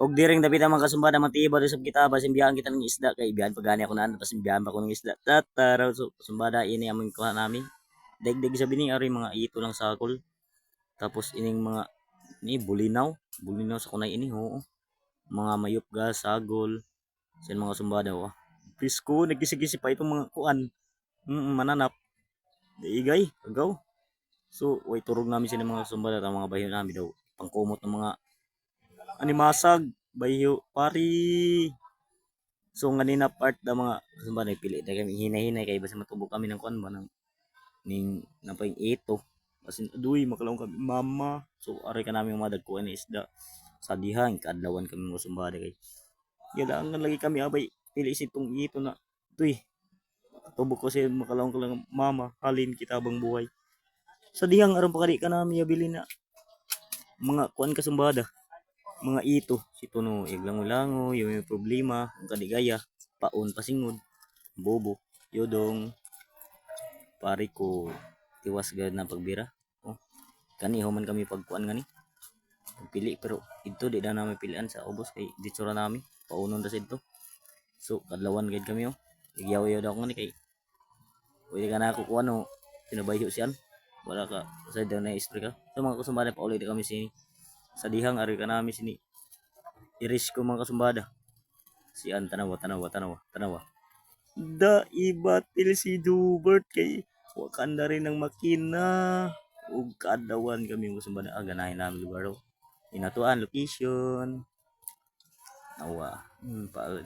Og diring dapit ang mga kasumbada matiba do sab kita basin biyahan kita ng isda kay biyahan pagani ako naan basin biyahan pa ko ng isda. Tataraw so kasumbada ini among kuha namin. Dagdag sa bini ari mga ito lang sakol. Tapos ining mga ni bulinaw, bulinaw sa kunay ini oo. Mga mayupga, sagol, sa mga sumbada wa. Pisko nagkisi-kisi pa itong mga kuan. Mananap. Daigay, agaw. So, way turog namin sila mga sumbada at mga bayo namin daw. Pangkumot ng mga animasag, bayo, pari. So, nga nina part da mga sumbada, pili na kami hinay-hinay kay basta matubok kami ng kuan ba ng ning napay ito. Kasi aduy makalaong kami mama. So, aray ka namin mga dagkuan na isda. Sa dihan, kadlawan kami mga sumbada kay. Yalangan lagi kami abay pili itong ito na. Tuy, tubok ko siya makalaong kalang mama, halin kita bang buhay. Sa dihang aron pakali ka namin yabili na mga kuan kasumbada, mga ito, si Tuno, iglango-lango, yung may problema, ang kadigaya, paon pasingod, bobo, yodong, pare ko, tiwas gad na pagbira. Oh, kani human kami pagkuan gani. Pili pero ito di na namin pilian sa ubos kay ditsura namin, paunon da ito. So, kadlawan gad kami oh. Igyaw-yaw daw ko ni kay pwede ka na ako kuha no, pinabayho siyan. Wala ka, sa daw na istre ka. So mga kasumbada pa ulit kami sini. Sa dihang ari ka namin sini. Iris ko mga kasumbada. Siyan tanawa, tanawa, tanawa, tanawa. Da ibatil si Dubert kay wakanda rin ng makina. Ug kadawan kami mga kasumbada. Ganahin namin lugar. Inatuan, location. Nawa. Pa